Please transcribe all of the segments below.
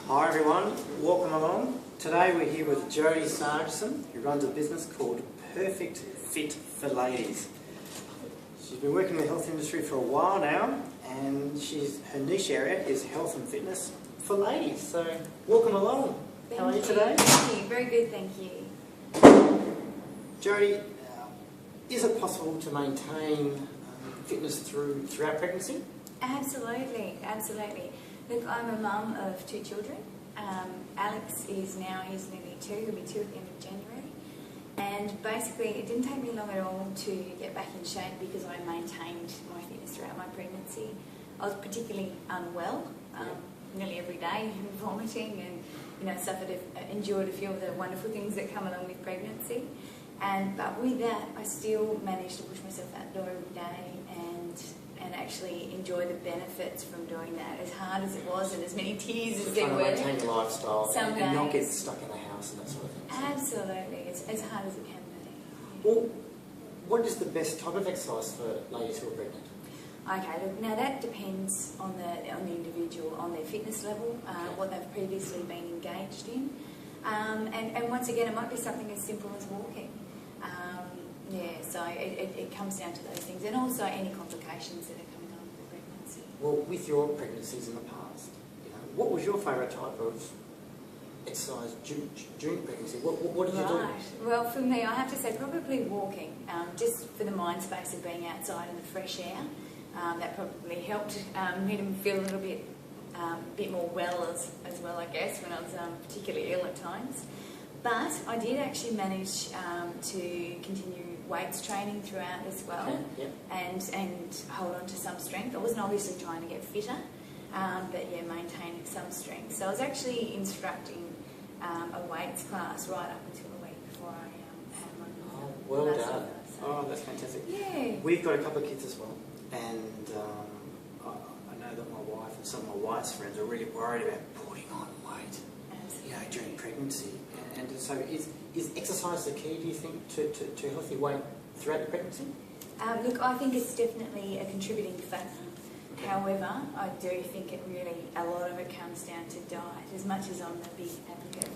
Hi everyone, welcome along. Today we're here with Jody Sargison, who runs a business called Perfect Fit for Ladies. She's been working in the health industry for a while now, and her niche area is health and fitness for ladies. So welcome along. How are you today? Thank you. Very good, thank you. Jody, is it possible to maintain fitness throughout pregnancy? Absolutely, absolutely. Look, I'm a mum of 2 children. Alex he's nearly 2, he'll be 2 at the end of January. And basically it didn't take me long at all to get back in shape because I maintained my fitness throughout my pregnancy. I was particularly unwell, nearly every day, vomiting, and endured a few of the wonderful things that come along with pregnancy. But with that, I still managed to push myself out the door every day and actually enjoy the benefits from doing that, as hard as it was and as many tears as there were. Trying to maintain your lifestyle and not get stuck in the house and that sort of thing. Absolutely, it's as hard as it can be. Well, what is the best type of exercise for ladies who are pregnant? Okay, look, now that depends on the individual, on their fitness level, what they've previously been engaged in. And once again, it might be something as simple as walking. So it comes down to those things, and also any complications that are coming on with the pregnancy. Well, with your pregnancies in the past, what was your favourite type of exercise during pregnancy? What did you do? Right. Well, for me, I have to say probably walking, just for the mind space of being outside in the fresh air. That probably helped me to feel a little bit more well as well, I guess, when I was particularly ill at times. But I did actually manage to continue weights training throughout as well, and hold on to some strength. I wasn't obviously trying to get fitter, but yeah, maintaining some strength. So I was actually instructing a weights class right up until a week before I had my well done. Oh, that's fantastic. Yeah. We've got a couple of kids as well, and I know that my wife and some of my wife's friends are really worried about putting on weight, during pregnancy. And so is exercise the key, do you think, to healthy weight throughout the pregnancy? Look, I think it's definitely a contributing factor. However, I do think a lot of it comes down to diet. As much as I'm a big advocate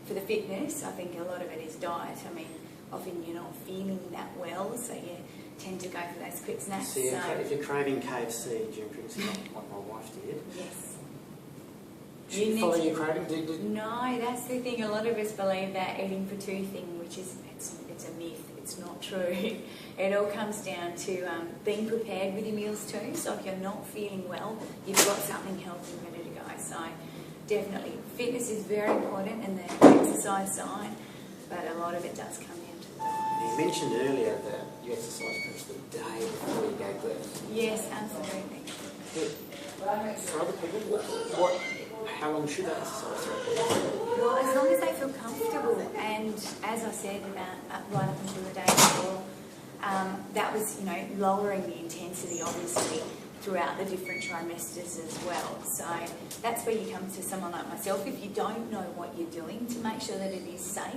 for the fitness, I think a lot of it is diet. I mean, often you're not feeling that well, so you tend to go for those quick snacks. So if you're craving KFC during pregnancy, like my wife did. Yes. Should you follow your craving? No, that's the thing. A lot of us believe that eating for 2 thing, which is it's a myth. It's not true. It all comes down to being prepared with your meals too. So if you're not feeling well, you've got something healthy ready to go. So definitely, fitness is very important in the exercise side, but a lot of it does come down to the diet. You mentioned earlier that you exercise perhaps the day before you gave birth. Yes, absolutely. For other people, how long should they exercise throughout? Well, as long as they feel comfortable, and as I said right up until the day before, that was lowering the intensity obviously throughout the different trimesters as well. So that's where you come to someone like myself if you don't know what you're doing, to make sure that it is safe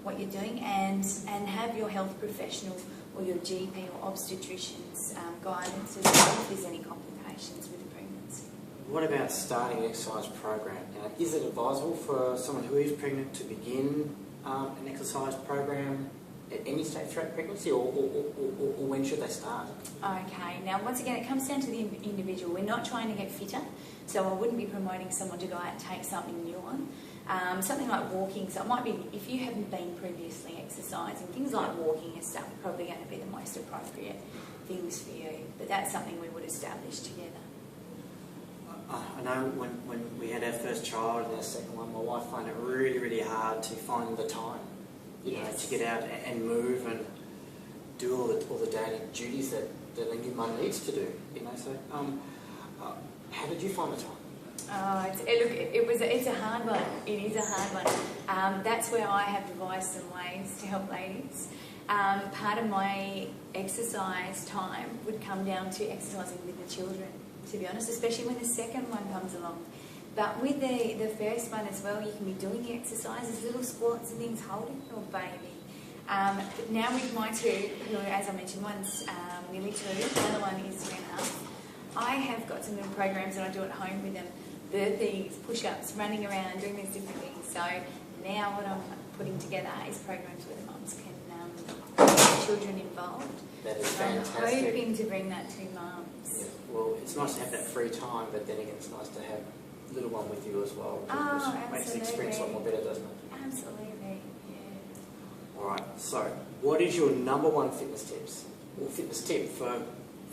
what you're doing, and have your health professional or your GP or obstetrician's guidance as well if there's any complications with the pregnancy. What about starting an exercise program? Now, is it advisable for someone who is pregnant to begin an exercise program at any stage throughout pregnancy, or when should they start? Okay, now once again, it comes down to the individual. We're not trying to get fitter, so I wouldn't be promoting someone to go out and take something new on. Something like walking, so it might be, if you haven't been previously exercising, things like walking and stuff are probably going to be the most appropriate things for you, but that's something we would establish together. I know when we had our first child and our second one, my wife found it really, really hard to find the time, to get out and move and do all the daily duties that a new mum needs to do. So how did you find the time? It's a hard one. It is a hard one. That's where I have devised some ways to help ladies. Part of my exercise time would come down to exercising with the children, to be honest, especially when the second one comes along. But with the first one as well, you can be doing the exercises, little squats and things, holding your baby. But now with my 2, who, as I mentioned, one's nearly 2, the other one is 3.5, I have got some little programs that I do at home with them burpees, push-ups, running around, doing these different things. So now what I'm putting together is programs where the mums can get children involved. That is So I'm fantastic. hoping to bring that to mums. Yeah. Well, it's nice to have that free time, but then again, it's nice to have little one with you as well. Which makes the experience a lot more better, doesn't it? Absolutely, yeah. All right. So, what is your number one fitness tips or fitness tip for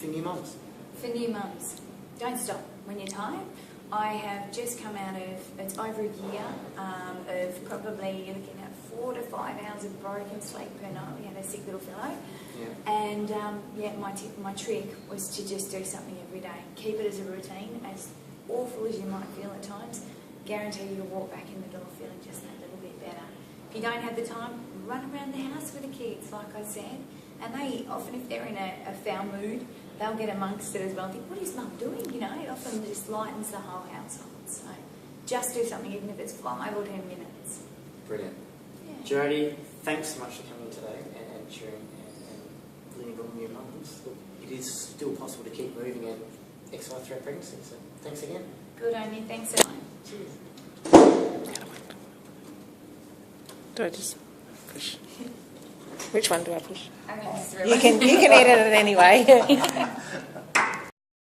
new mums? For new mums, don't stop when you're tired. I have just come out of, it's over a year of probably looking at 4 to 5 hours of broken sleep per night. We had a sick little fellow. Yeah. And my trick was to just do something every day. Keep it as a routine, as awful as you might feel at times. Guarantee you'll walk back in the door feeling just that little bit better. If you don't have the time, run around the house with the kids, like I said. And they often, if they're in a foul mood, they'll get amongst it as well and think, what is mum doing? You know, it often just lightens the whole household. So just do something, even if it's 5 or 10 minutes. Brilliant. Yeah. Jody, thanks so much for coming today and sharing and learning from new mums. It is still possible to keep moving and exercise throughout pregnancy. So thanks again. Good on you. Thanks so much. Cheers. Do I just push? Which one do I push? I'm going to just You can edit it anyway.